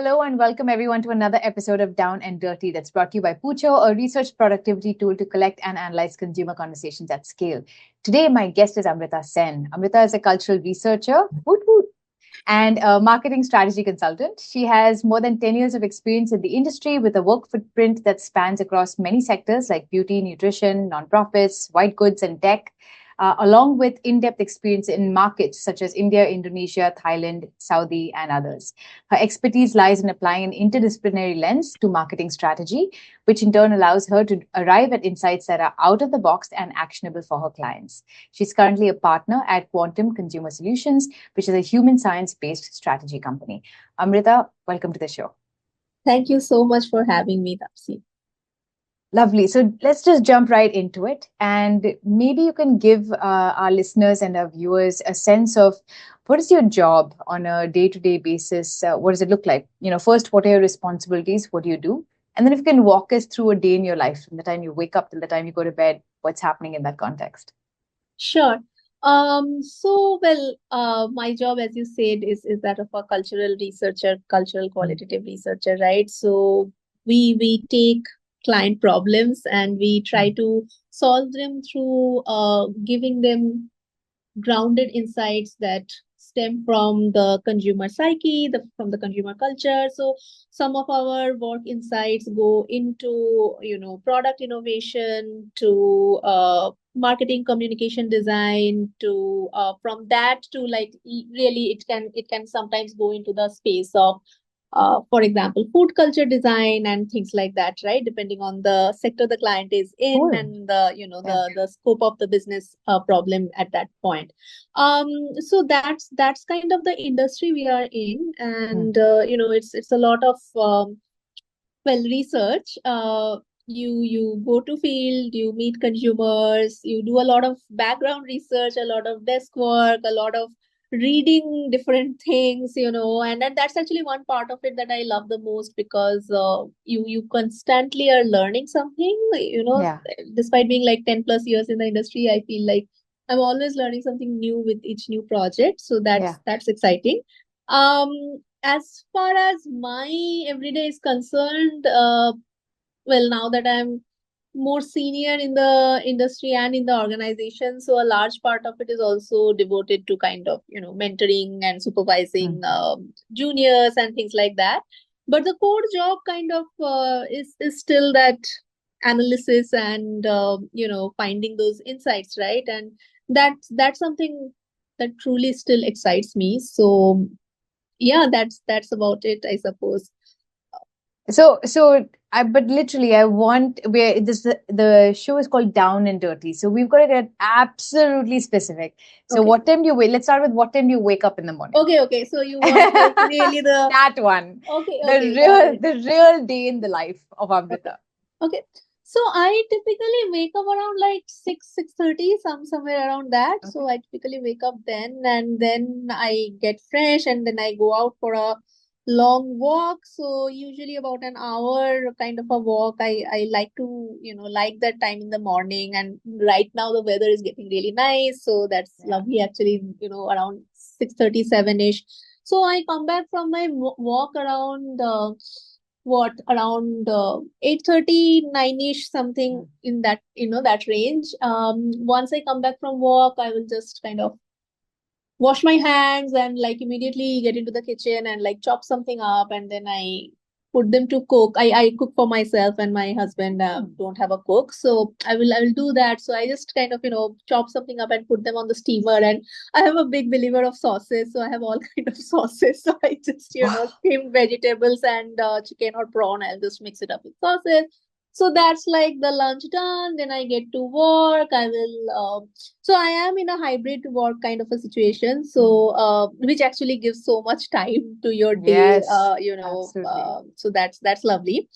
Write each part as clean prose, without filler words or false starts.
Hello and welcome everyone to another episode of Down and Dirty that's brought to you by Poocho, a research productivity tool to collect and analyze consumer conversations at scale. Today, my guest is Amrita Sen. Amrita is a cultural researcher, woot woot, and a marketing strategy consultant. She has more than 10 years of experience in the industry with a work footprint that spans across many sectors like beauty, nutrition, nonprofits, white goods, and tech. Along with in-depth experience in markets such as India, Indonesia, Thailand, Saudi, and others. Her expertise lies in applying an interdisciplinary lens to marketing strategy, which in turn allows her to arrive at insights that are out of the box and actionable for her clients. She's currently a partner at Quantum Consumer Solutions, which is a human science-based strategy company. Amrita, welcome to the show. Thank you so much for having me, Tapsi. Lovely. So let's just jump right into it. And maybe you can give our listeners and our viewers a sense of what is your job on a day-to-day basis? What does it look like? First, what are your responsibilities? What do you do? And then if you can walk us through a day in your life, from the time you wake up till the time you go to bed, what's happening in that context? Sure. My job, as you said, is that of a cultural researcher, cultural qualitative researcher, right? So we take client problems and we try to solve them through giving them grounded insights that stem from the consumer psyche, from the consumer culture. So some of our work insights go into, product innovation to marketing communication design to from that to like really it can sometimes go into the space of for example, food culture design and things like that, right? Depending on the sector the client is in Cool. and the scope of the business problem at that point. So that's kind of the industry we are in, and it's a lot of research. You go to field, you meet consumers, you do a lot of background research, a lot of desk work, a lot of reading different things, and that's actually one part of it that I love the most because you constantly are learning something, Yeah. despite being like 10 plus years in the industry. I feel like I'm always learning something new with each new project, so that's exciting. As far as my everyday is concerned, now that I'm more senior in the industry and in the organization, so a large part of it is also devoted to kind of mentoring and supervising juniors and things like that. But the core job kind of is still that analysis and finding those insights, right? And that's something that truly still excites me. So yeah, that's about it, I suppose. But literally, I want where the show is called Down and Dirty. So we've got to get absolutely specific. So Okay. what time do you wake? Let's start with what time do you wake up in the morning? Okay. So you want like really the That one. okay, The real day in the life of Amrita. Okay. So I typically wake up around like 6:30, somewhere around that. Okay. So I typically wake up then, and then I get fresh, and then I go out for a long walk. So usually about an hour kind of a walk. I like to, like that time in the morning. And right now the weather is getting really nice. So that's lovely actually, around 6:37-ish. So I come back from my walk around around 8:30, 9-ish, something in that, that range. Once I come back from work, I will just kind of wash my hands and like immediately get into the kitchen and like chop something up, and then I put them to cook. I cook for myself, and my husband don't have a cook, so I will do that. So I just kind of chop something up and put them on the steamer. And I am a big believer of sauces, so I have all kind of sauces. So I just steam vegetables and chicken or prawn. I'll just mix it up with sauces. So that's like the lunch done. Then I get to work. I will so I am in a hybrid work kind of a situation. So which actually gives so much time to your day. Yes, So that's lovely.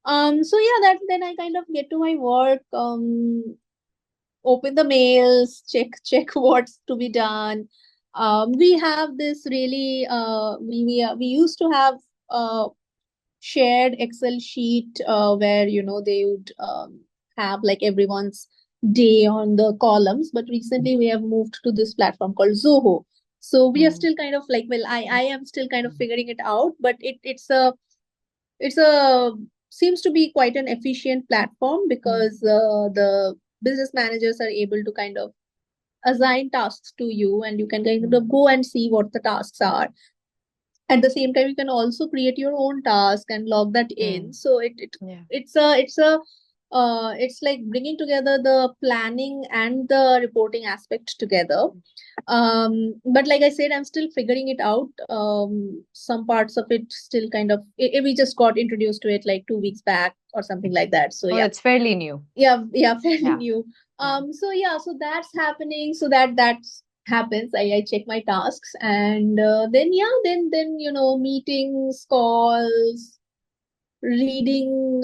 So yeah, that then I kind of get to my work. Open the mails, check what's to be done. We have this really we used to have shared Excel sheet where they would have like everyone's day on the columns. But recently we have moved to this platform called Zoho. So we are Mm. still kind of like, well, I am still kind of figuring it out, but it's a seems to be quite an efficient platform because the business managers are able to kind of assign tasks to you, and you can kind of go and see what the tasks are. At the same time, you can also create your own task and log that in. So Yeah. it's like bringing together the planning and the reporting aspect together. But like I said, I'm still figuring it out. Some parts of it still kind of we just got introduced to it like 2 weeks back or something like that. So Oh, yeah, it's fairly new. fairly Yeah. new. Yeah. So that's happening. So that happens. I check my tasks, and then meetings, calls, reading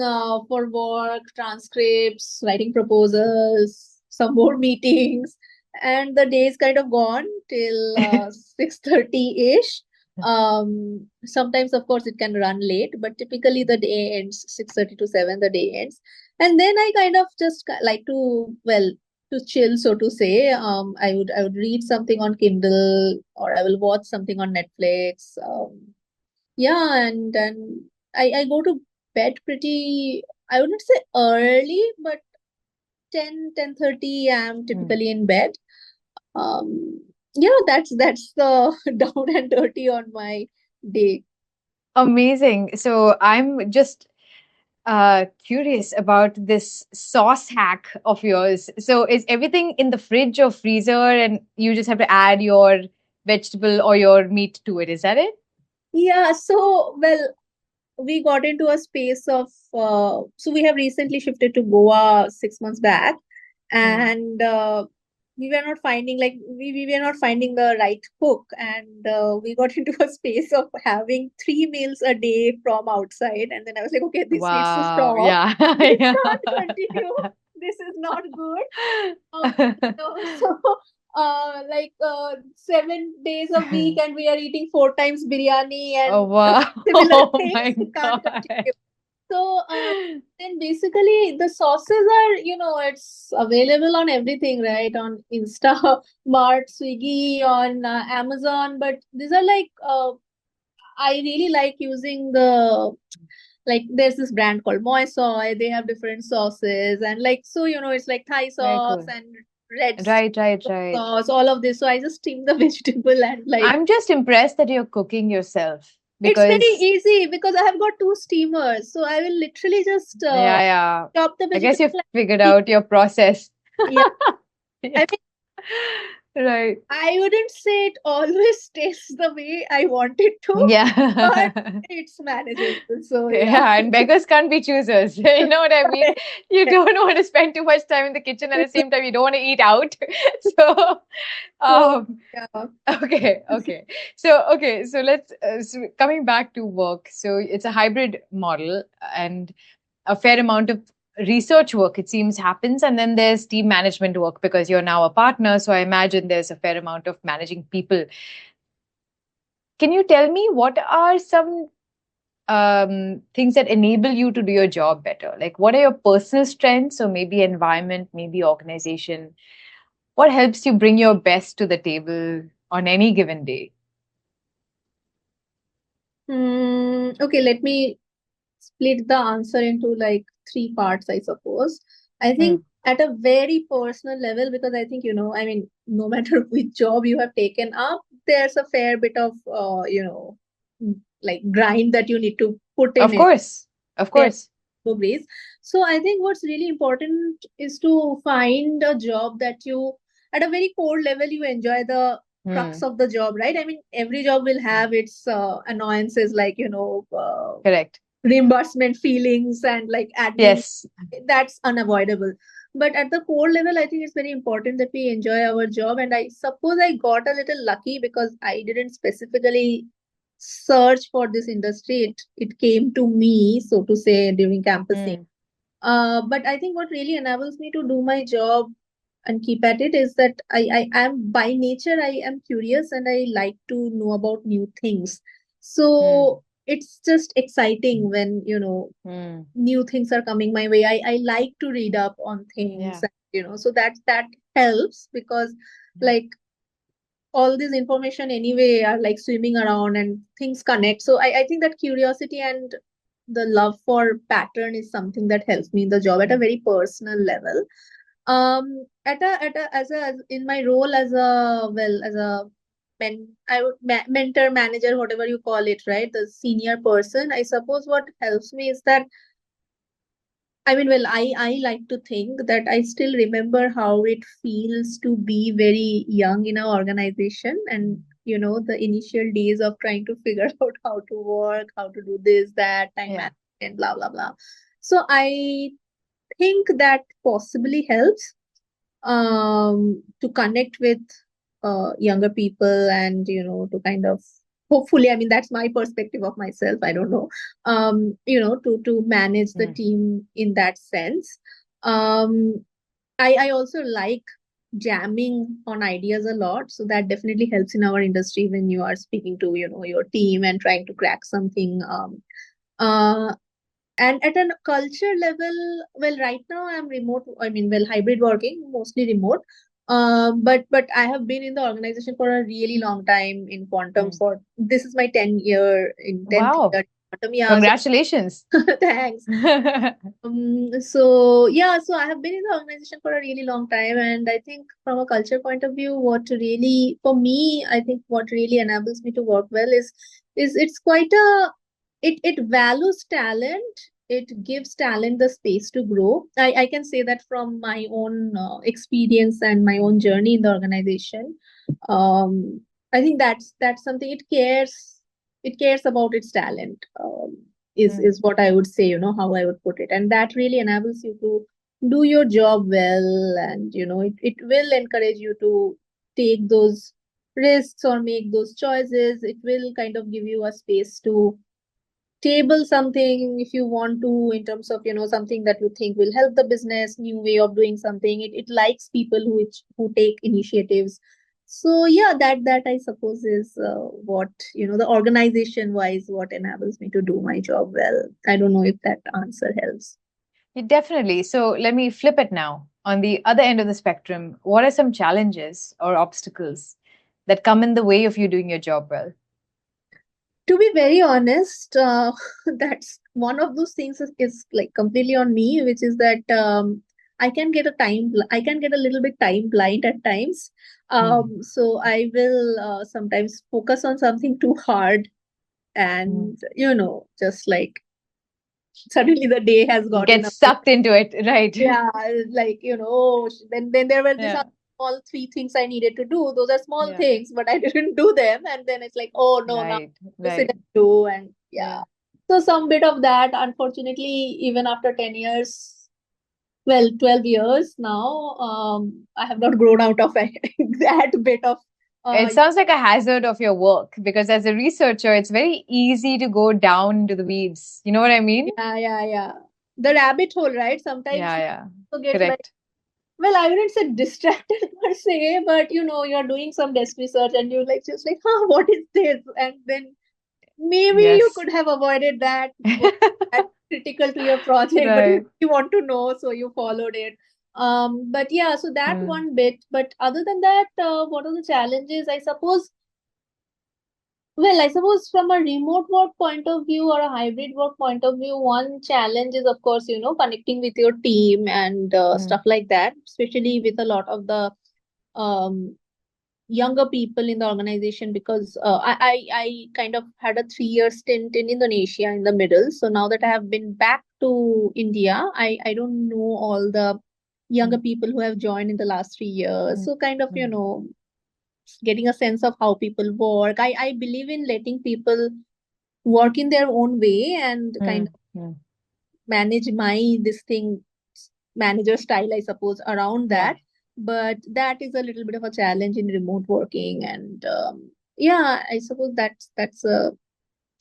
for work, transcripts, writing proposals, some more meetings, and the day is kind of gone till 6:30 ish. Sometimes, of course, it can run late, but typically the day ends 6:30 to 7. The day ends, and then I kind of just like to chill, so to say. I would read something on Kindle, or I will watch something on Netflix. And I go to bed pretty, I wouldn't say early, but 10:30 I'm typically in bed. Um, that's the down and dirty on my day. Amazing. So I'm just curious about this sauce hack of yours. So is everything in the fridge or freezer and you just have to add your vegetable or your meat to it? Is that it? Yeah, so well, we got into a space of so we have recently shifted to Goa 6 months back, and we were not finding like we were not finding the right cook, and we got into a space of having 3 meals a day from outside, and then I was like, okay, this needs to Wow. stop. Yeah. This Yeah. can't continue. This is not good. So like 7 days a week, and we are eating 4 times biryani Oh, and wow. similar Oh things. my We can't God. continue. So then basically the sauces are, it's available on everything, right? On Instamart, Swiggy, on Amazon. But these are like, I really like using like there's this brand called Moy Soy. They have different sauces, and like, so, it's like Thai Very sauce cool. and red Right, right, right. sauce, all of this. So I just steam the vegetable and like, I'm just impressed that you're cooking yourself it's very because, easy because I have got two steamers. So I will literally just yeah, yeah. chop the I guess vegetable you've and figured steam. out your process. Yeah. Yeah. I mean, Right. I wouldn't say it always tastes the way I want it to, but Yeah. it's manageable. So yeah. Yeah, and beggars can't be choosers. You know what I mean? You don't want to spend too much time in the kitchen at the same time you don't want to eat out. So, So um, yeah. okay, so let's coming back to work. So it's a hybrid model, and a fair amount of research work, it seems, happens, and then there's team management work because you're now a partner. So I imagine there's a fair amount of managing people. Can you tell me what are some things that enable you to do your job better? Like, what are your personal strengths, or maybe environment, maybe organization? What helps you bring your best to the table on any given day? Okay, let me split the answer into like three parts, I suppose. I think Mm, at a very personal level, because I think, I mean, no matter which job you have taken up, there's a fair bit of, like grind that you need to put in of it. course, of There course. are no ways. So I think what's really important is to find a job that you, at a very core level, you enjoy the crux Hmm. of the job, right? I mean, every job will have its annoyances, like, Correct. reimbursement feelings and like admin. Yes. That's unavoidable. But at the core level, I think it's very important that we enjoy our job. And I suppose I got a little lucky because I didn't specifically search for this industry. It came to me, so to say, during campusing. Hmm. But I think what really enables me to do my job and keep at it is that I am by nature, I am curious and I like to know about new things. Hmm. So it's just exciting when, Hmm. new things are coming my way. I like to read up on things, Yeah. so that helps because Yeah. like all this information anyway are like swimming around and things connect. So I think that curiosity and the love for pattern is something that helps me in the job at a very personal level. As in my role as a, well, as a mentor, manager, whatever you call it, right? The senior person, I suppose what helps me is that, I mean, well, I like to think that I still remember how it feels to be very young in our organization, and the initial days of trying to figure out how to work, how to do this, that, time Yeah. management, blah, blah, blah. So I think that possibly helps to connect with younger people, and to kind of, hopefully, I mean, that's my perspective of myself, I don't know, to manage the team in that sense. Um I also like jamming on ideas a lot, so that definitely helps in our industry when you are speaking to your team and trying to crack something. Uh and at a culture level, well, right now I'm remote. I mean, well, hybrid working, mostly remote. But I have been in the organization for a really long time in quantum. For this is my 10th Wow. year quantum. Yeah, so Congratulations. thanks. So yeah, so I have been in the organization for a really long time, and I think from a culture point of view, what really, for me, I think what really enables me to work well is it's quite a, it values talent. It gives talent the space to grow. I can say that from my own experience and my own journey in the organization. I think that's something it cares about its talent. Is what I would say, how I would put it. And that really enables you to do your job well, and it will encourage you to take those risks or make those choices. It will kind of give you a space to table something if you want to, in terms of something that you think will help the business, new way of doing something. It likes people who take initiatives. So yeah, that I suppose is what the organization wise, what enables me to do my job well. I don't know if that answer helps. Yeah, definitely. So let me flip it now. On the other end of the spectrum, what are some challenges or obstacles that come in the way of you doing your job well? To be very honest, that's one of those things is like completely on me, which is that I can get a little bit time blind at times. So I will sometimes focus on something too hard, and just like suddenly the day has gotten Get away. sucked into it, right? Yeah, like then there were these Yeah. small three things I needed to do. Those are small Yeah. things, but I didn't do them, and then it's like, oh no, now Right. to sit Right. and do. And yeah, Yeah. so some bit of that, unfortunately, even after 10 years, well, 12 years now, I have not grown out of that bit of It sounds like a hazard of your work because as a researcher, it's very easy to go down into the weeds. You know what I mean? yeah, the rabbit hole, right? Sometimes Yeah. you Yeah. also get very, Correct. well, I wouldn't say distracted per se, but you're doing some desk research and you're like, just like, huh, what is this? And then maybe you Yes. could have avoided that. Was that critical to your project, but Right. you want to know, so you followed it. But yeah, so that Hmm. one bit. But other than that, what are the challenges? I suppose from a remote work point of view or a hybrid work point of view, one challenge is, of course, connecting with your team and stuff like that, especially with a lot of the um, younger people in the organization, because I kind of had a 3 year stint in Indonesia in the middle. So now that I have been back to India, I don't know all the younger people who have joined in the last 3 years. So kind of, getting a sense of how people work. I believe in letting people work in their own way and kind of manage my this thing, manager style, I suppose, around Yeah. that. But that is a little bit of a challenge in remote working. And yeah, I suppose that's a,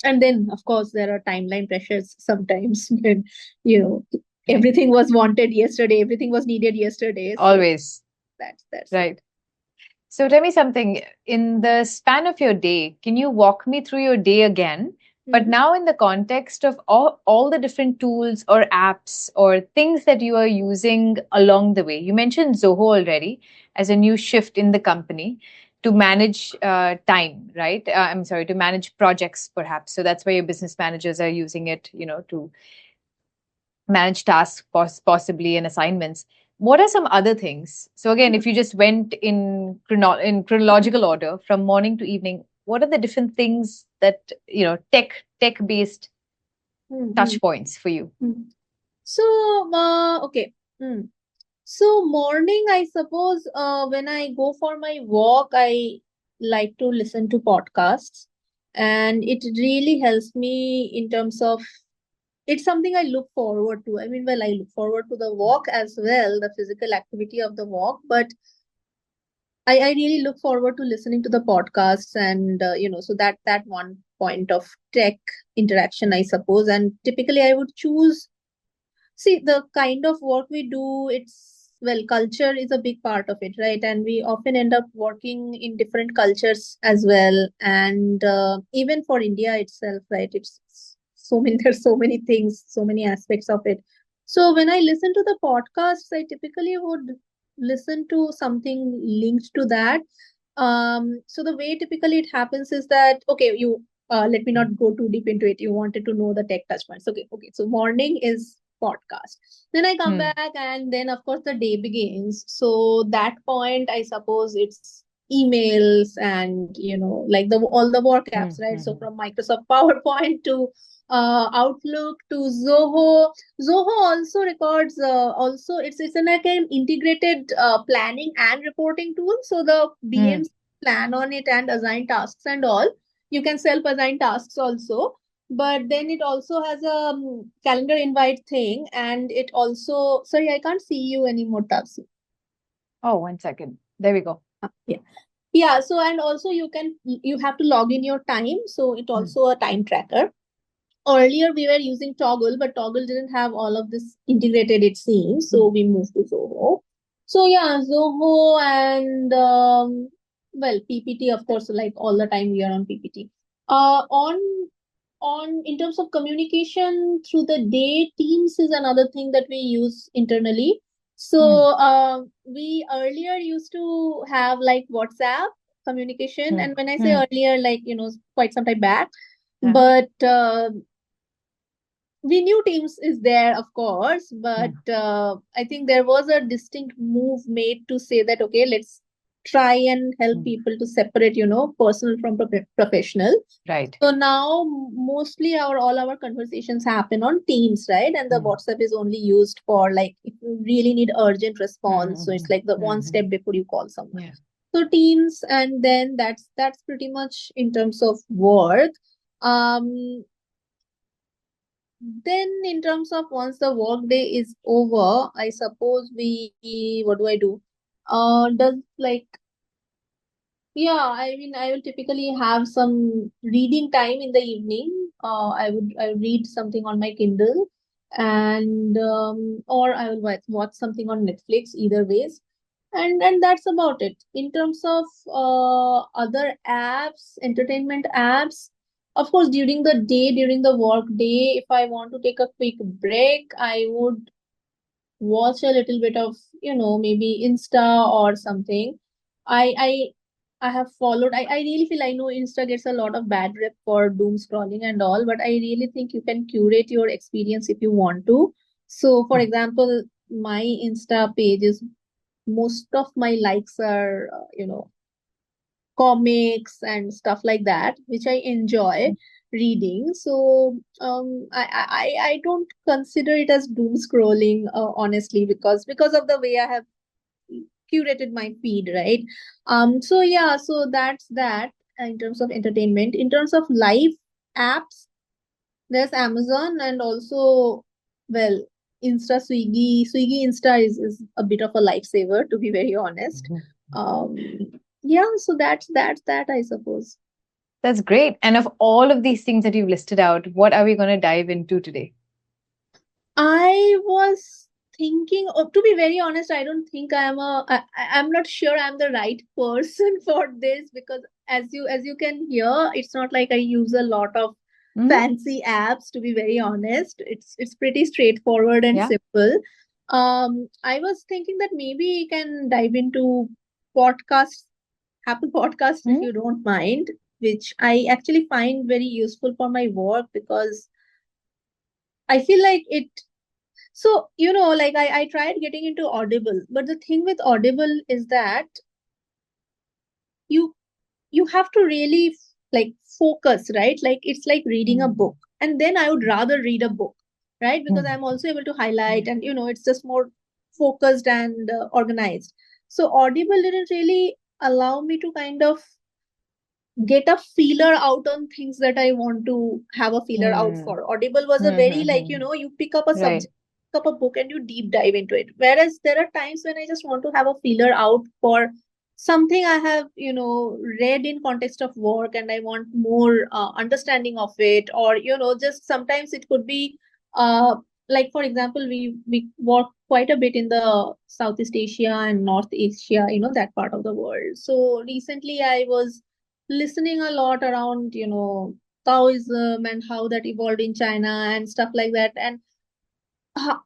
and then of course there are timeline pressures sometimes when you know Right. everything was wanted yesterday, everything was needed yesterday. So Always. that's it. Right. So tell me something. In the span of your day, can you walk me through your day again? But Mhm. now, in the context of all the different tools or apps or things that you are using along the way, you mentioned Zoho already as a new shift in the company. to manage time, right? I'm sorry, to manage projects, perhaps. So that's why your business managers are using it, to manage tasks, possibly, and assignments. What are some other things? So again, if you just went in chronological order from morning to evening, what are the different things that tech based touch points for you? So, okay. So morning, I suppose, when I go for my walk, I like to listen to podcasts, and it really helps me in terms of it's something I look forward to. I mean, well, I look forward to the walk as well, the physical activity of the walk, but I really look forward to listening to the podcasts and so that one point of tech interaction, I suppose. And typically I would choose, see, the kind of work we do, it's, well, culture is a big part of it, right? And we often end up working in different cultures as well. And even for India itself, right? It's so many, there's so many things, so many aspects of it. So when I listen to the podcasts, I typically would listen to something linked to that. So the way typically it happens is that, okay, you let me not go too deep into it. You wanted to know the tech touch points. Okay. So morning is podcast. Then I come back, and then of course the day begins. So that point, I suppose it's emails and like the all the work apps, right? So from Microsoft PowerPoint to Outlook to Zoho. Zoho also records. Also, it's like an integrated planning and reporting tool. So the BMs plan on it and assign tasks and all. You can self-assign tasks also, but then it also has a calendar invite thing, and it also, sorry, I can't see you anymore, Tapsi. Oh, 1 second. There we go. Yeah. So, and also you have to log in your time. So it also a time tracker. Earlier we were using Toggle, but Toggle didn't have all of this integrated, it seems. So we moved to Zoho. So yeah, Zoho and well, PPT, of course, like all the time we are on PPT. On in terms of communication through the day, Teams is another thing that we use internally. So we earlier used to have like WhatsApp communication, and when I say earlier, like quite some time back, but we knew Teams is there, of course, but I think there was a distinct move made to say that, okay, let's try and help people to separate, personal from professional. Right. So now mostly all our conversations happen on Teams, right? And the WhatsApp is only used for like if you really need urgent response. So it's like the one step before you call someone. Yeah. So Teams, and then that's pretty much in terms of work. Then in terms of once the work day is over, I suppose what do I do? Does like, yeah, I mean, I will typically have some reading time in the evening. I would read something on my Kindle, and or I will watch something on Netflix, either ways. And that's about it. In terms of other apps, entertainment apps, of course, during the day, during the work day, if I want to take a quick break, I would watch a little bit of, maybe Insta or something. I have followed, I really feel, I know Insta gets a lot of bad rep for doom scrolling and all, but I really think you can curate your experience if you want to. So for example, my Insta page is, most of my likes are comics and stuff like that, which I enjoy reading. So I don't consider it as doom scrolling, honestly, because of the way I have curated my feed, right? So yeah, so that's that in terms of entertainment. In terms of live apps, there's Amazon, and also, well, Insta, Swiggy Insta is a bit of a lifesaver, to be very honest. Yeah, so that's that, I suppose. That's great. And of all of these things that you've listed out, what are we going to dive into today? I was thinking, to be very honest, I don't think I'm not sure I'm the right person for this, because as you can hear, it's not like I use a lot of fancy apps, to be very honest. It's pretty straightforward and simple. I was thinking that maybe we can dive into podcasts Apple Podcast, if you don't mind, which I actually find very useful for my work because I feel like it. So, like I tried getting into Audible, but the thing with Audible is that you you have to really like focus, right? Like it's like reading a book. And then I would rather read a book, right? Because I'm also able to highlight and it's just more focused and organized. So Audible didn't really allow me to kind of get a feeler out on things that I want to have a feeler out for. Audible was a very like, you pick up a Right. subject, pick up a book and you deep dive into it. Whereas there are times when I just want to have a feeler out for something I have, read in context of work and I want more understanding of it. Or, just sometimes it could be like, for example, we work quite a bit in the Southeast Asia and North Asia, that part of the world. So recently I was listening a lot around, Taoism and how that evolved in China and stuff like that. And uh,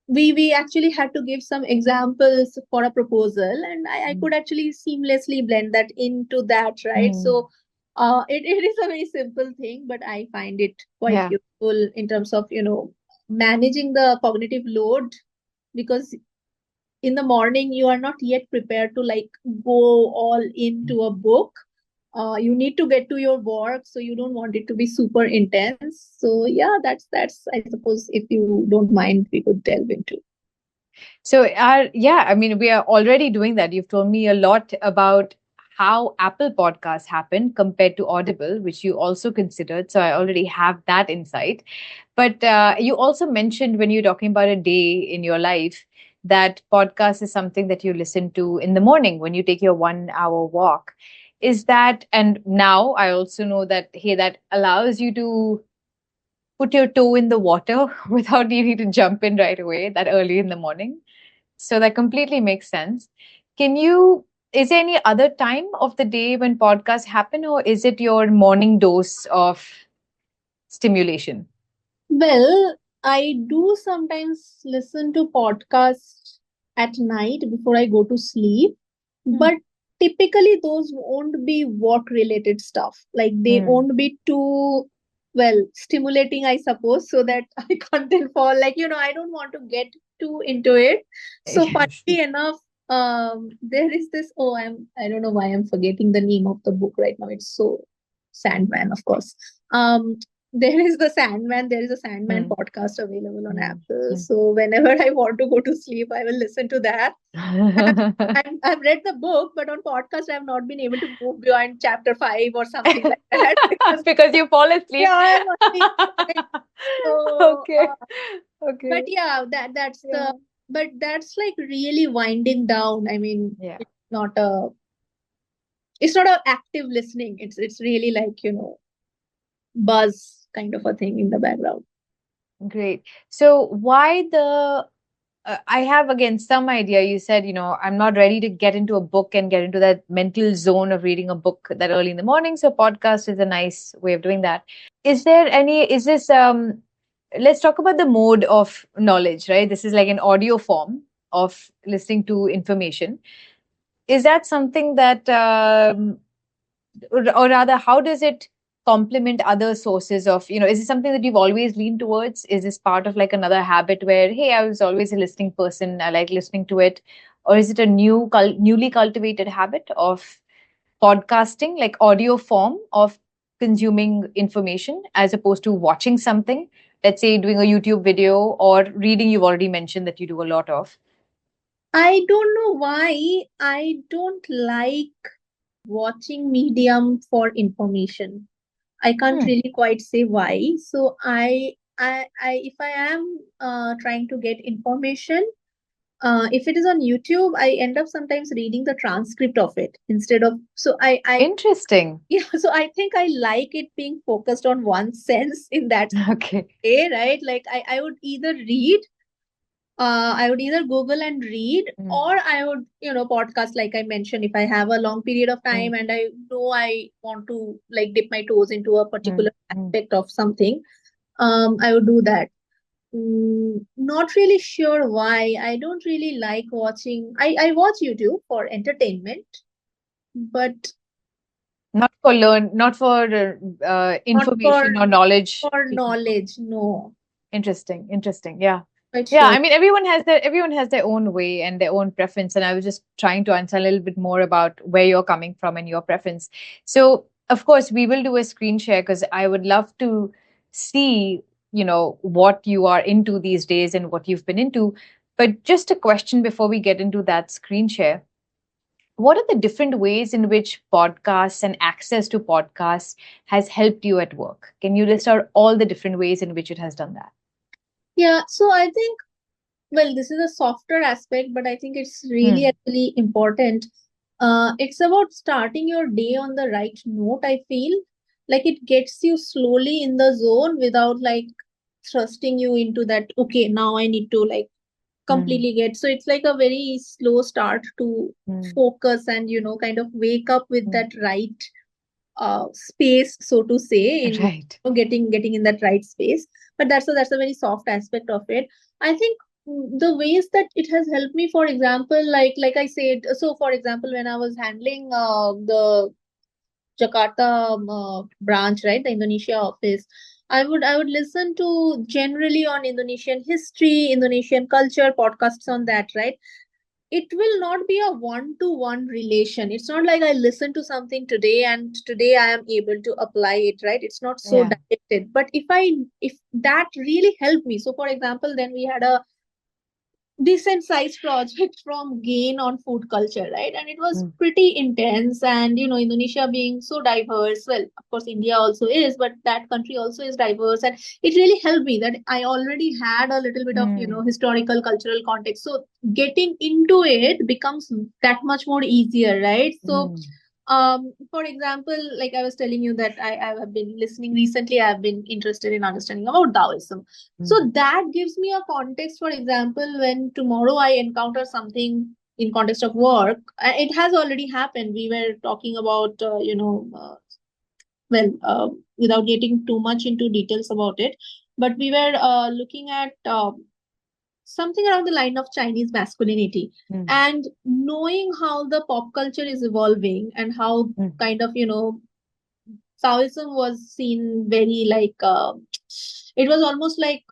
we actually had to give some examples for a proposal, and I could actually seamlessly blend that into that, right? So it is a very simple thing, but I find it quite useful in terms of, managing the cognitive load because in the morning you are not yet prepared to like go all into a book. You need to get to your work, so you don't want it to be super intense. So yeah, that's I suppose, if you don't mind, we could delve into. So, yeah, I mean, we are already doing that. You've told me a lot about how Apple Podcasts happened compared to Audible, which you also considered. So, I already have that insight. But you also mentioned when you're talking about a day in your life that podcast is something that you listen to in the morning when you take your 1 hour walk. Is that, and now I also know that, hey, that allows you to put your toe in the water without needing to jump in right away that early in the morning. So that completely makes sense. Is there any other time of the day when podcasts happen, or is it your morning dose of stimulation? Well, I do sometimes listen to podcasts at night before I go to sleep, but typically those won't be work related stuff. Like they won't be too, well, stimulating, I suppose, so that I can't then fall. Like, I don't want to get too into it. So Yes. funnily enough, there is this, I don't know why I'm forgetting the name of the book right now. It's so Sandman, of course. Um, there is the Sandman. There is a Sandman podcast available on Apple. So whenever I want to go to sleep, I will listen to that. I've read the book, but on podcast, I've not been able to move beyond chapter 5 or something like that. Because you fall asleep. Yeah, so, Okay. Okay. but yeah, but that's like really winding down. I mean, it's not a active listening. It's really like, buzz kind of a thing in the background. Great. So why I have again some idea. You said, I'm not ready to get into a book and get into that mental zone of reading a book that early in the morning. So podcast is a nice way of doing that. Is this, let's talk about the mode of knowledge, right? This is like an audio form of listening to information. Is that something that, or rather, how does it complement other sources of, is it something that you've always leaned towards? Is this part of like another habit where, hey, I was always a listening person, I like listening to it? Or is it a newly cultivated habit of podcasting, like audio form of consuming information as opposed to watching something? Let's say doing a YouTube video or reading, you've already mentioned that you do a lot of. I don't know why I don't like watching medium for information. I can't really quite say why. So if I am trying to get information, if it is on YouTube, I end up sometimes reading the transcript of it instead of. So Interesting. Yeah. So I think I like it being focused on one sense in that way, right? Like I would either read. I would either Google and read, or I would, podcast, like I mentioned, if I have a long period of time and I know I want to like dip my toes into a particular aspect of something, I would do that. Not really sure why. I don't really like watching. I watch YouTube for entertainment, but Not for not for not information or knowledge. for knowledge. No, Interesting, interesting. Yeah. quite Yeah, sure. I mean everyone has their own way and their own preference. And I was just trying to understand a little bit more about where you're coming from and your preference. So of course we will do a screen share because I would love to see, what you are into these days and what you've been into. But just a question before we get into that screen share. What are the different ways in which podcasts and access to podcasts has helped you at work? Can you list out all the different ways in which it has done that? Yeah, so I think, well, this is a softer aspect, but I think it's really actually important. It's about starting your day on the right note, I feel. Like it gets you slowly in the zone without like thrusting you into that, okay, now I need to like completely get. So it's like a very slow start to focus and, kind of wake up with that right space, so to say, in Right. getting in that right space. But that's a very soft aspect of it. I think the ways that it has helped me, for example, like I said, so for example, when I was handling the Jakarta branch, right, the Indonesia office, I would listen to generally on Indonesian history, Indonesian culture, podcasts on that, right? It will not be a one-to-one relation. It's not like I listen to something today and today I am able to apply it, right? It's not so Yeah. directed. But if that really helped me, so for example, then we had a decent sized project from Gain on food culture, right? And it was pretty intense. And Indonesia being so diverse, well, of course, India also is, but that country also is diverse. And it really helped me that I already had a little bit of, historical, cultural context. So getting into it becomes that much more easier, right? So for example, like I was telling you that I have been listening recently, I have been interested in understanding about Taoism. So that gives me a context. For example, when tomorrow I encounter something in context of work, it has already happened. We were talking about, well, without getting too much into details about it, but we were looking at something around the line of Chinese masculinity, and knowing how the pop culture is evolving and how kind of, Taoism was seen very like, it was almost like,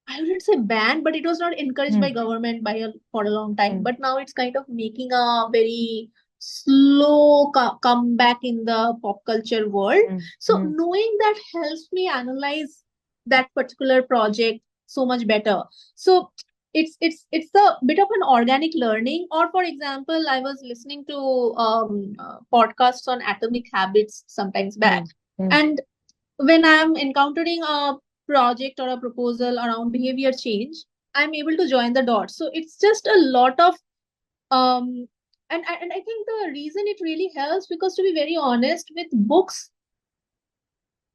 I wouldn't say banned, but it was not encouraged by government for a long time. But now it's kind of making a very slow comeback in the pop culture world. So knowing that helps me analyze that particular project so much better. So it's a bit of an organic learning. Or for example, I was listening to podcasts on atomic habits sometimes back, and when I'm encountering a project or a proposal around behavior change, I'm able to join the dots. So it's just a lot of and I think the reason it really helps, because to be very honest, with books,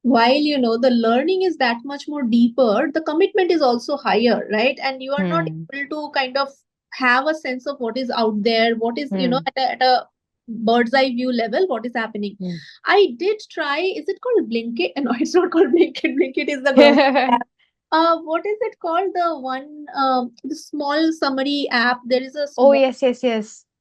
while the learning is that much more deeper, the commitment is also higher, right? And you are not able to kind of have a sense of what is out there, what is at a bird's eye view level, what is happening. I did try, is it called Blinkit? No, it's not called Blinkit. Blinkit is the government app. What is it called? The one, the small summary app. There is a Oh, small, yes.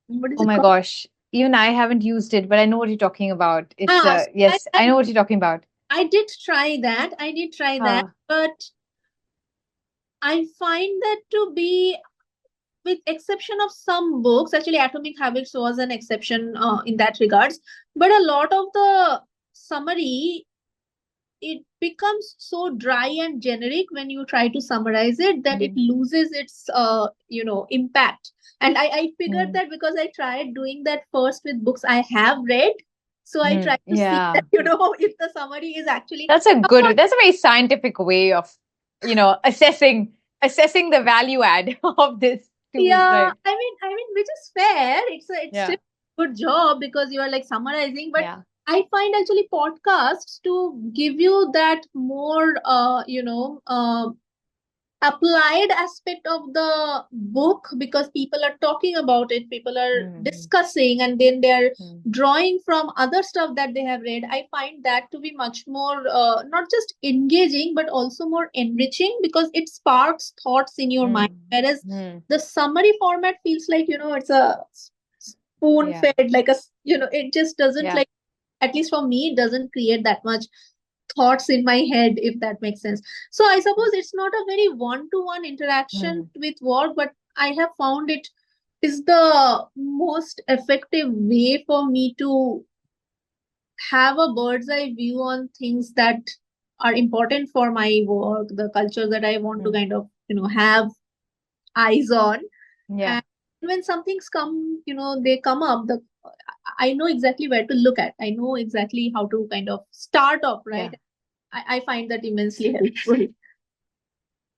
what is Oh it my called? gosh. Even I haven't used it, but I know what you're talking about. It's So yes, I know what you're talking about. I did try that. But I find that to be, with exception of some books, actually Atomic Habits was an exception in that regards, but a lot of the summary, it becomes so dry and generic when you try to summarize it, that it loses its impact. And I figured that because I tried doing that first with books I have read, so I tried to see Yeah. that if the summary is actually, That's a of good, course, that's a very scientific way of, assessing the value add of this tool, yeah, right? I mean, which is fair. It's still Yeah. a good job because you are like summarizing. But Yeah. I find actually podcasts to give you that more, applied aspect of the book, because people are talking about it, people are discussing, and then they're drawing from other stuff that they have read. I find that to be much more not just engaging but also more enriching, because it sparks thoughts in your mind, whereas the summary format feels like, it's a spoon Yeah. fed, like it just doesn't Yeah. like, at least for me, it doesn't create that much thoughts in my head, if that makes sense. So I suppose it's not a very one-to-one interaction with work, but I have found it is the most effective way for me to have a bird's eye view on things that are important for my work, the culture that I want to kind of, have eyes on. Yeah. And when some things come, they come up, I know exactly where to look at. I know exactly how to kind of start off, Yeah. right? I find that immensely helpful.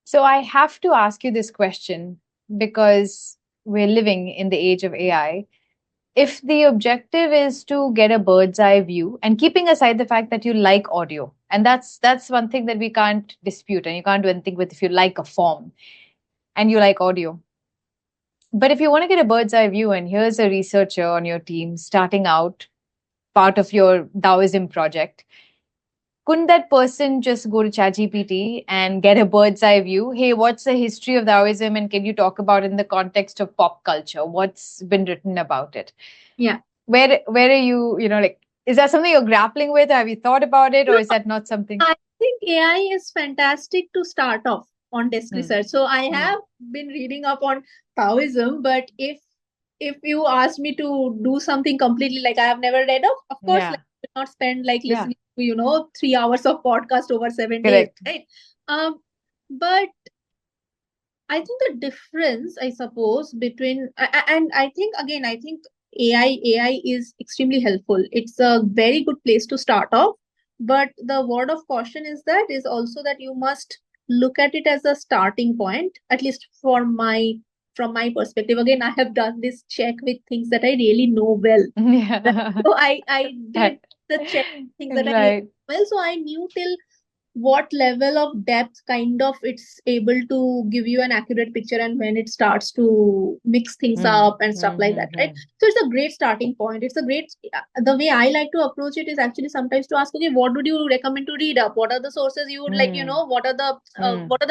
So I have to ask you this question because we're living in the age of AI. If the objective is to get a bird's eye view, and keeping aside the fact that you like audio, and that's one thing that we can't dispute, and you can't do anything with if you like a form and you like audio. But if you want to get a bird's eye view, and here's a researcher on your team starting out, part of your Taoism project, couldn't that person just go to ChatGPT and get a bird's eye view? Hey, what's the history of Taoism, and can you talk about it in the context of pop culture? What's been written about it? Yeah. Where are you? Like, is that something you're grappling with? Have you thought about it, or No, is that not something? I think AI is fantastic to start off on desk research. So I have been reading up on Taoism, but if you ask me to do something completely like I have never read of course, Yeah. like I will not spend like Yeah. listening to 3 hours of podcast over 7 days, Correct. right? But I think the difference, I suppose, between and I think again, I think AI is extremely helpful. It's a very good place to start off. But the word of caution is also that you must look at it as a starting point, at least from my perspective. Again, I have done this check with things that I really know well. Yeah. So I did the check things that I really Right. know well. So I knew till what level of depth kind of it's able to give you an accurate picture, and when it starts to mix things up and stuff like that, right? So it's a great starting point. It's a great, the way I like to approach it is actually sometimes to ask, okay, what would you recommend to read up? What are the sources you would like, what are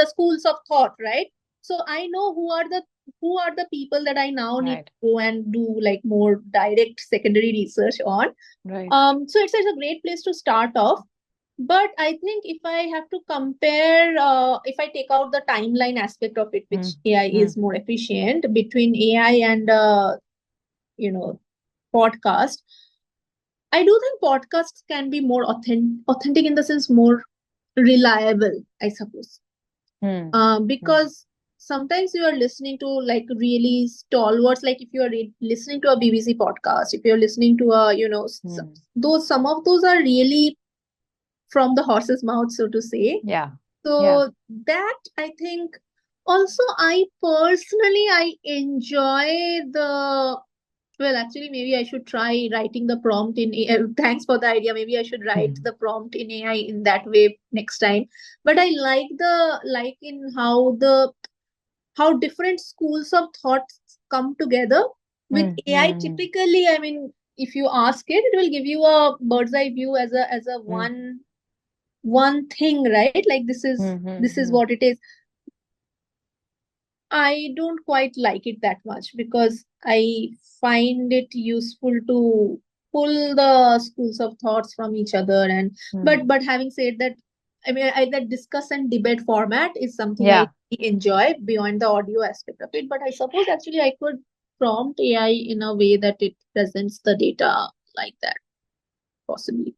the schools of thought, right? So I know who are the people that I now need Right. to go and do like more direct secondary research on. Right. So it's a great place to start off. But I think if I have to compare, if I take out the timeline aspect of it, which AI is more efficient between AI and podcast, I do think podcasts can be more authentic in the sense more reliable, I suppose. Because sometimes you are listening to like really stalwarts, like if you are listening to a BBC podcast, if you're listening to a some of those are really from the horse's mouth, so to say. Yeah. So that I think also I personally I enjoy the, well, actually maybe I should try writing the prompt in AI. Thanks for the idea. Maybe I should write the prompt in AI in that way next time. But I like in how different schools of thoughts come together with AI. Typically, I mean, if you ask it, it will give you a bird's eye view as a one thing, right? Like this is what it is. I don't quite like it that much because I find it useful to pull the schools of thoughts from each other. And but having said that, I mean, that discuss and debate format is something I enjoy beyond the audio aspect of it. But I suppose actually I could prompt AI in a way that it presents the data like that, possibly.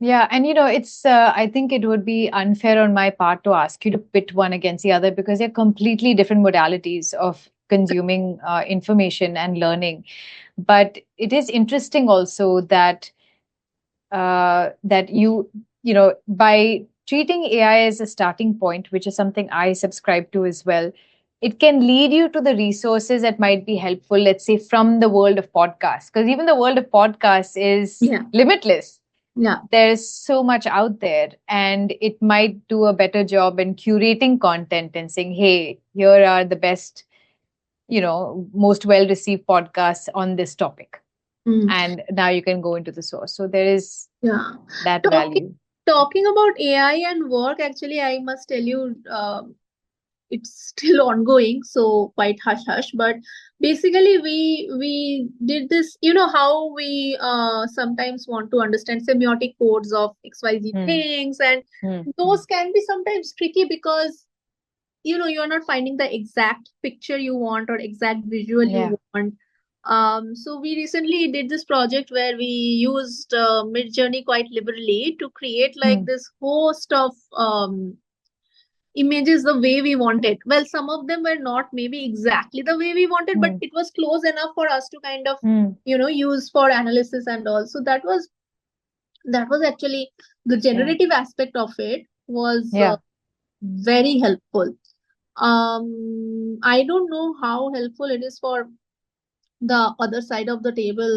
Yeah, and it's I think it would be unfair on my part to ask you to pit one against the other because they're completely different modalities of consuming information and learning. But it is interesting also that that by treating AI as a starting point, which is something I subscribe to as well, it can lead you to the resources that might be helpful, let's say, from the world of podcasts, because even the world of podcasts is limitless. Yeah. There's so much out there, and it might do a better job in curating content and saying, hey, here are the best, most well received podcasts on this topic. And now you can go into the source. So there is that value. Talking about AI and work, actually, I must tell you, it's still ongoing, so quite hush hush. But basically we did this, how we sometimes want to understand semiotic codes of XYZ Hmm. things, and Hmm. those can be sometimes tricky because you're not finding the exact picture you want or exact visual Yeah. you want. So we recently did this project where we used Midjourney quite liberally to create like Hmm. this host of images the way we wanted. Well, some of them were not maybe exactly the way we wanted, but Hmm. it was close enough for us to kind of Hmm. use for analysis and all. So that was actually the Yeah. generative aspect of it was Yeah. very helpful. I don't know how helpful it is for the other side of the table,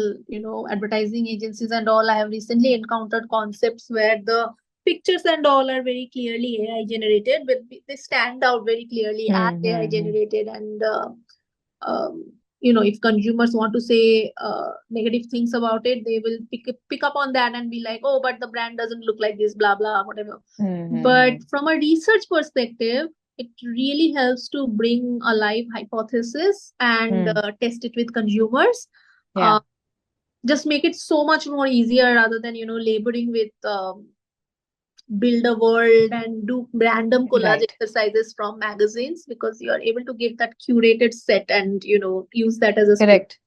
advertising agencies and all. I have recently encountered concepts where the pictures and all are very clearly AI generated, but they stand out very clearly as Hmm. AI Hmm. Hmm. generated. And if consumers want to say negative things about it, they will pick up on that and be like, oh, but the brand doesn't look like this, blah blah, whatever. Hmm. Hmm. But Hmm. from a research perspective, it really helps to bring a live hypothesis and Hmm. test it with consumers. Yeah. Uh, just make it so much more easier rather than laboring with build a world and do random collage Right. exercises from magazines, because you are able to give that curated set and use that as a scope. Correct.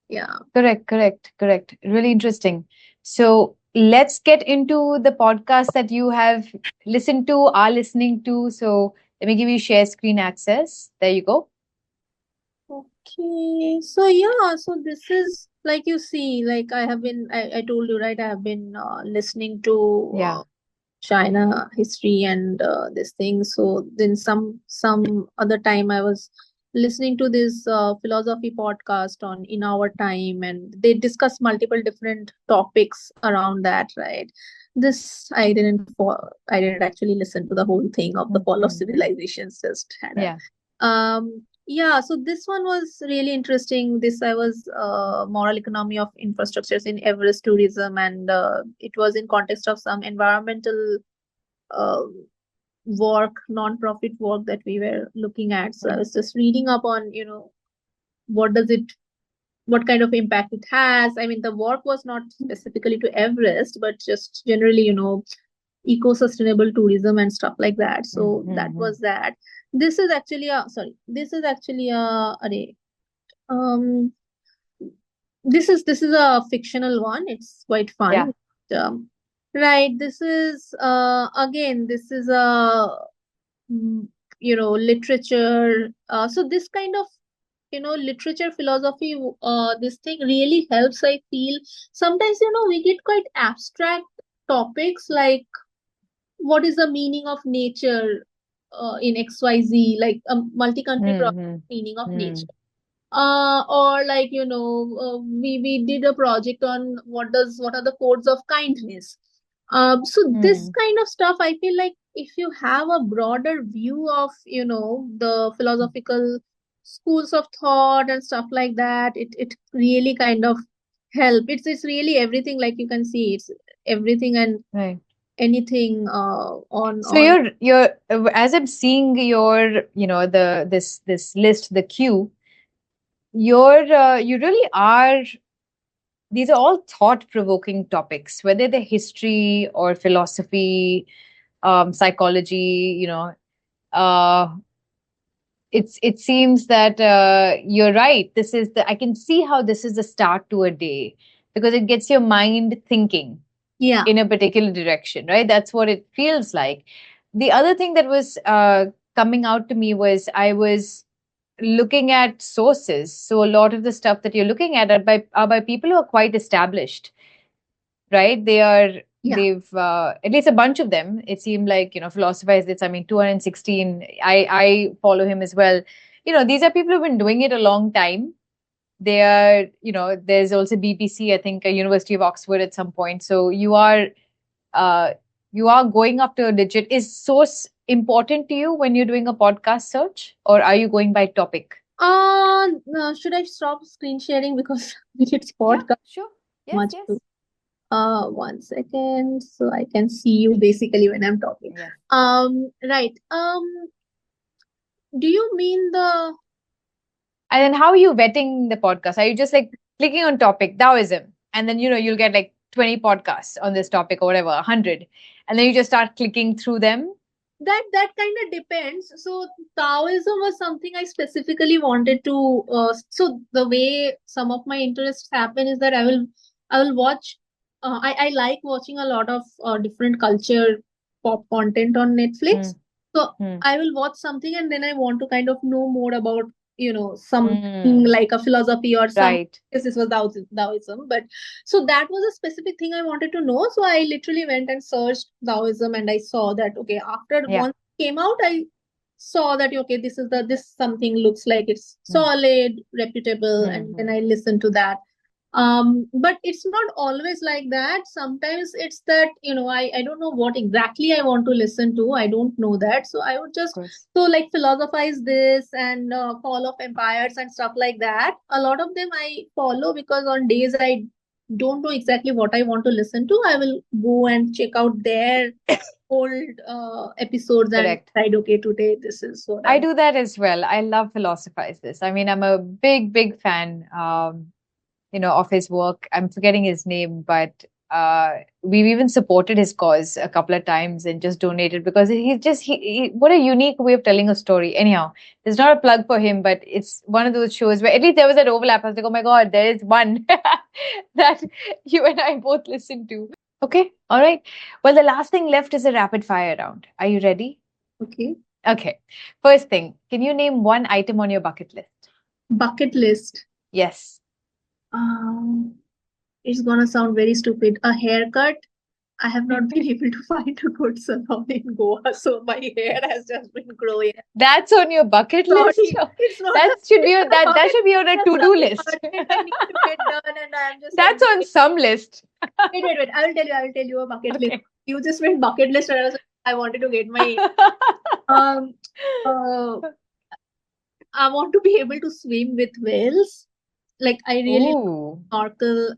Yeah. Correct. Correct. Correct. Really interesting. So let's get into the podcast that you have listened to, are listening to. So let me give you share screen access. There you go. Okay, so yeah, so this is like you see, like I told you, right? I have been listening to Yeah. China history and this thing. So then some other time I was listening to this philosophy podcast on In Our Time, and they discuss multiple different topics around that, right? This I didn't actually listen to the whole thing of the fall of Mm-hmm. civilizations. Just had a Yeah. yeah, so this one was really interesting. This I was moral economy of infrastructures in Everest tourism, and it was in context of some environmental uh, work, non-profit work that we were looking at. So I was just reading up on, what does it, what kind of impact it has. I mean, the work was not specifically to Everest, but just generally, eco-sustainable tourism and stuff like that. So that Mm-hmm. was that. This is actually a sorry. This is actually a array. Um, this is a fictional one. It's quite Yeah. fun. Right. This is again. This is a mm, literature. So this kind of literature philosophy. This thing really helps. I feel sometimes we get quite abstract topics like what is the meaning of nature in XYZ, like a multi-country project, Mm-hmm. meaning of Mm. nature. Or like we did a project on what are the codes of kindness. So this Mm. kind of stuff, I feel like if you have a broader view of the philosophical schools of thought and stuff like that, it really kind of help. It's really everything, like you can see, it's everything and Right. anything on So on you're as I'm seeing your this list, the queue, you really are, these are all thought provoking topics, whether they're history or philosophy, psychology, uh it seems that you're right. This is the I can see how this is the start to a day, because it gets your mind thinking yeah. in a particular direction, right? That's what it feels like. The other thing that was coming out to me was I was looking at sources. So a lot of the stuff that you're looking at are by people who are quite established, right? Yeah. They've at least a bunch of them. It seemed like philosophized this. I mean, 216. I follow him as well. These are people who've been doing it a long time. They are, there's also BBC, I think, University of Oxford at some point. So uh, you are going after a legit. Is source important to you when you're doing a podcast search, or are you going by topic? No, should I stop screen sharing because it's Yeah, podcast sure. Yes, much yes. too. One second, so I can see you basically when I'm talking. Yes. Right. Do you mean the And then how are you vetting the podcast? Are you just like clicking on topic, Taoism, and then, you'll get like 20 podcasts on this topic or whatever, 100. And then you just start clicking through them? That kind of depends. So Taoism was something I specifically wanted to. So the way some of my interests happen is that I will watch. I like watching a lot of different culture pop content on Netflix. So I will watch something and then I want to kind of know more about something like a philosophy or some. Right. Yes, this was Taoism, but so that was a specific thing I wanted to know. So I literally went and searched Taoism and I saw that, okay, after once it came out, I saw that, okay, this something looks like it's solid, reputable, and then I listened to that. But it's not always like that. Sometimes it's that, I don't know what exactly I want to listen to. I don't know that. So I would just so like philosophize this and fall of empires and stuff like that. A lot of them I follow because on days I don't know exactly what I want to listen to, I will go and check out their old episodes and decide, okay, today this is what I do that as well. I love philosophize this. I mean, I'm a big fan, of his work. I'm forgetting his name, but we've even supported his cause a couple of times and just donated because he what a unique way of telling a story. Anyhow, there's not a plug for him, but it's one of those shows where at least there was that overlap. I was like, oh my God, there is one that you and I both listened to. Okay. All right. Well, the last thing left is a rapid fire round. Are you ready? Okay. Okay. First thing, can you name one item on your bucket list? Bucket list. Yes. It's gonna sound very stupid. A haircut. I have not been able to find a good salon in Goa, so my hair has just been growing. That's on your bucket list. It's not. That should be on a to-do list. I need to get done, and I'm just. That's on some list. Wait. I will tell you a bucket list. You just went bucket list, and I wanted to get my. I want to be able to swim with whales. Like I really snorkel.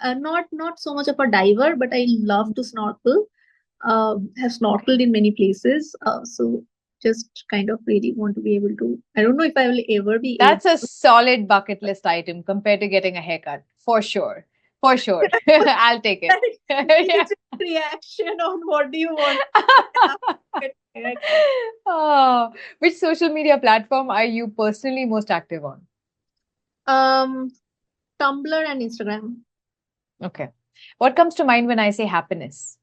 Not so much of a diver, but I love to snorkel. Have snorkeled in many places. So just kind of really want to be able to. I don't know if I will ever be. That's a solid bucket list item compared to getting a haircut, for sure. For sure. I'll take it. It's a reaction on what do you want. Oh, which social media platform are you personally most active on? Tumblr and Instagram. Okay. What comes to mind when I say happiness?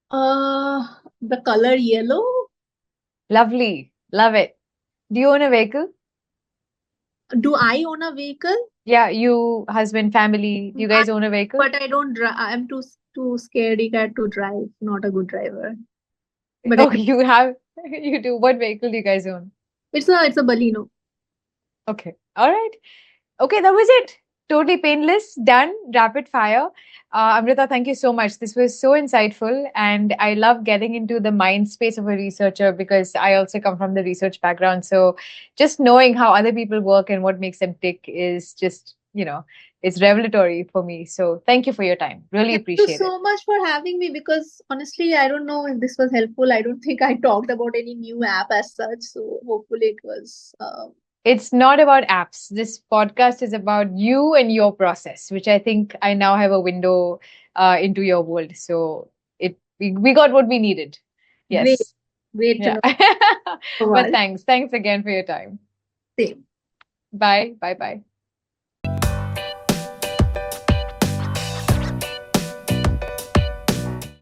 The color yellow. Lovely. Love it. Do you own a vehicle? Do I own a vehicle? Yeah, you, husband, family. Do you guys own a vehicle? But I don't drive. I'm too scaredy cat to drive. Not a good driver. But you do. What vehicle do you guys own? It's a Baleno. Okay. All right. Okay, that was it. Totally painless. Done. Rapid fire. Amrita, thank you so much. This was so insightful. And I love getting into the mind space of a researcher because I also come from the research background. So just knowing how other people work and what makes them tick is just, it's revelatory for me. So thank you for your time. Really appreciate it. Thank you so much for having me because honestly, I don't know if this was helpful. I don't think I talked about any new app as such. So hopefully it was. It's not about apps. This podcast is about you and your process, which I think I now have a window into your world. So we got what we needed. Yes. Great to know. But thanks. Thanks again for your time. Same. Bye. Bye.